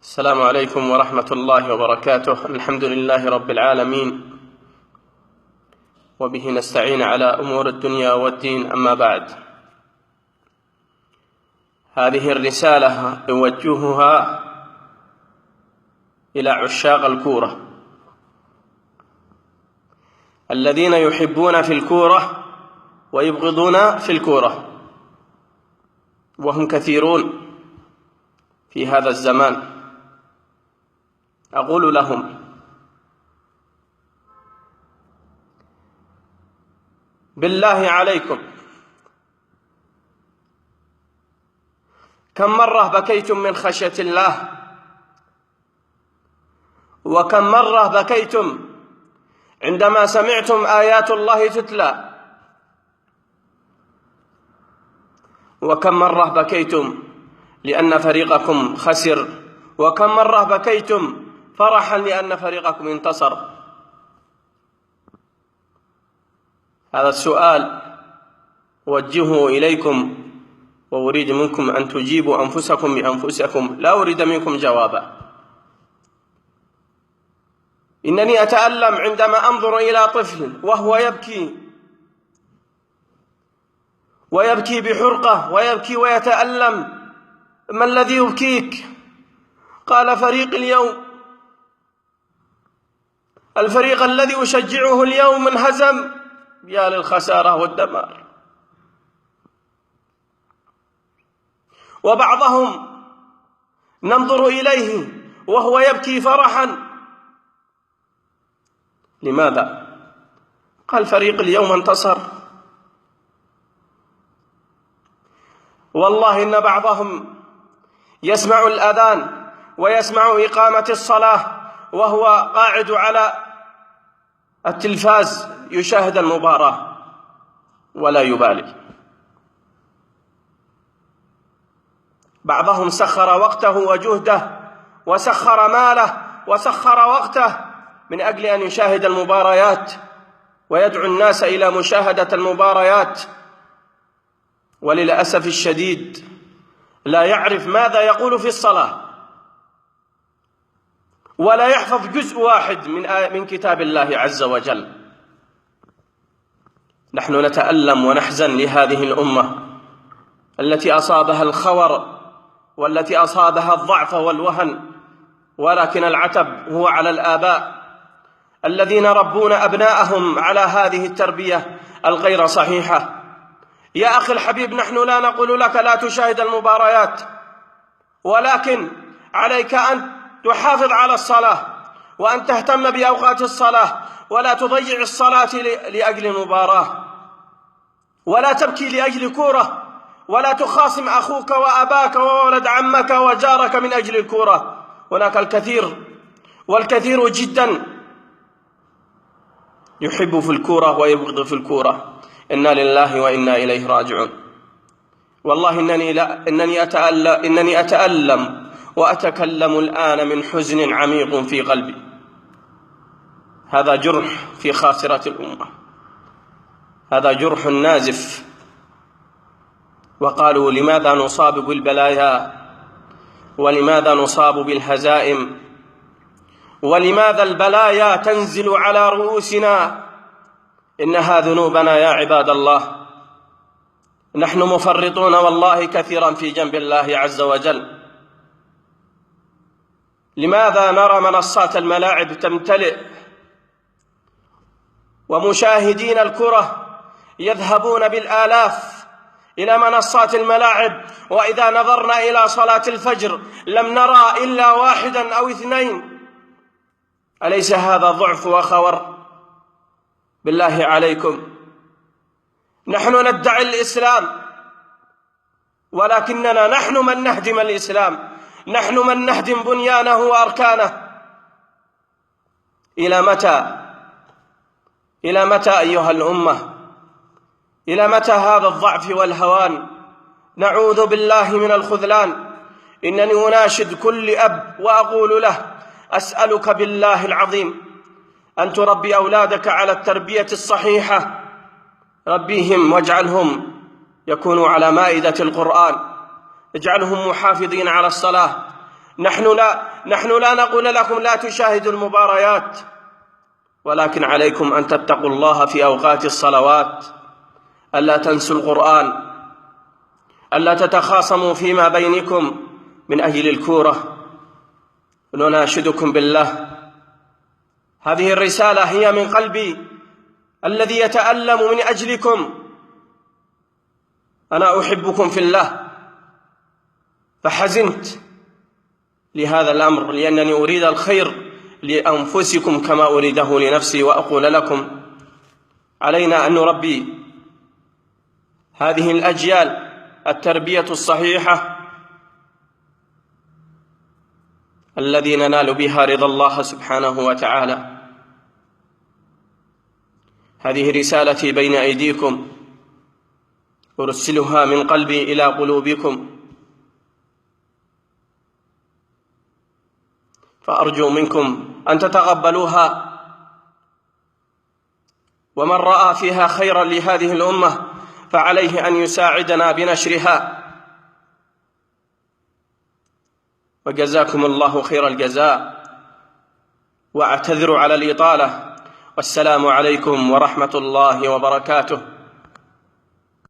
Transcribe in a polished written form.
السلام عليكم ورحمة الله وبركاته. الحمد لله رب العالمين، وبه نستعين على أمور الدنيا والدين. أما بعد، هذه الرسالة أوجهها إلى عشاق الكورة الذين يحبون في الكورة ويبغضون في الكورة، وهم كثيرون في هذا الزمان. أقول لهم: بالله عليكم، كم مرة بكيتم من خشية الله، وكم مرة بكيتم عندما سمعتم آيات الله تتلى، وكم مرة بكيتم لأن فريقكم خسر، وكم مرة بكيتم فرحا لأن فريقكم انتصر. هذا السؤال أوجهه إليكم، وأريد منكم أن تجيبوا أنفسكم بأنفسكم، لا أريد منكم جوابا. إنني أتألم عندما أنظر إلى طفل وهو يبكي بحرقة، ويبكي ويتألم. ما الذي يبكيك؟ قال: فريق اليوم، الفريق الذي أشجعه اليوم انهزم. يا للخسارة والدمار. وبعضهم ننظر إليه وهو يبكي فرحا. لماذا؟ قال: فريق اليوم انتصر. والله إن بعضهم يسمع الأذان ويسمع إقامة الصلاة وهو قاعد على التلفاز يشاهد المباراة ولا يبالي. بعضهم سخر وقته وجهده وسخر ماله وسخر وقته من أجل أن يشاهد المباريات ويدعو الناس إلى مشاهدة المباريات، وللأسف الشديد لا يعرف ماذا يقول في الصلاة، ولا يحفظ جزء واحد من كتاب الله عز وجل. نحن نتألم ونحزن لهذه الأمة التي أصابها الخور، والتي أصابها الضعف والوهن، ولكن العتب هو على الآباء الذين ربون أبناءهم على هذه التربية الغير صحيحة. يا أخي الحبيب، نحن لا نقول لك لا تشاهد المباريات، ولكن عليك أن تحافظ على الصلاة، وأن تهتم بأوقات الصلاة، ولا تضيع الصلاة لأجل مباراة، ولا تبكي لأجل كورة، ولا تخاصم أخوك وأباك وولد عمك وجارك من أجل الكورة. هناك الكثير والكثير جدا يحب في الكورة ويبغض في الكورة. إنا لله وإنا إليه راجعون. والله إنني أتألم وأتكلم الآن من حزن عميق في قلبي. هذا جرح في خاصرة الأمة، هذا جرح نازف. وقالوا: لماذا نصاب بالبلايا؟ ولماذا نصاب بالهزائم؟ ولماذا البلايا تنزل على رؤوسنا؟ إنها ذنوبنا يا عباد الله. نحن مفرطون والله كثيرا في جنب الله عز وجل. لماذا نرى منصات الملاعب تمتلئ، ومشاهدين الكرة يذهبون بالآلاف إلى منصات الملاعب، وإذا نظرنا إلى صلاة الفجر لم نرى إلا واحدا أو اثنين؟ أليس هذا ضعف وخور؟ بالله عليكم، نحن ندعي الإسلام، ولكننا نحن من نهدم الإسلام، نحن من نهدم بنيانه وأركانه. إلى متى؟ إلى متى أيها الأمة؟ إلى متى هذا الضعف والهوان؟ نعوذ بالله من الخذلان. إنني أناشد كل أب وأقول له: أسألك بالله العظيم أن تربي أولادك على التربية الصحيحة. ربيهم واجعلهم يكونوا على مائدة القرآن، اجعلهم محافظين على الصلاة، نحن لا نقول لكم لا تشاهدوا المباريات، ولكن عليكم أن تتقوا الله في أوقات الصلوات، ألا تنسوا القرآن، ألا تتخاصموا فيما بينكم من أجل الكورة. نناشدكم بالله، هذه الرسالة هي من قلبي الذي يتألم من أجلكم. أنا أحبكم في الله، فحزنت لهذا الأمر لأنني أريد الخير لأنفسكم كما أريده لنفسي. وأقول لكم علينا أن نربي هذه الأجيال التربية الصحيحة الذي ننال بها رضا الله سبحانه وتعالى. هذه رسالتي بين أيديكم، أرسلها من قلبي إلى قلوبكم، فأرجو منكم أن تتقبلوها، ومن رأى فيها خيرا لهذه الأمة فعليه أن يساعدنا بنشرها. وجزاكم الله خير الجزاء، وأعتذر على الإطالة، والسلام عليكم ورحمة الله وبركاته.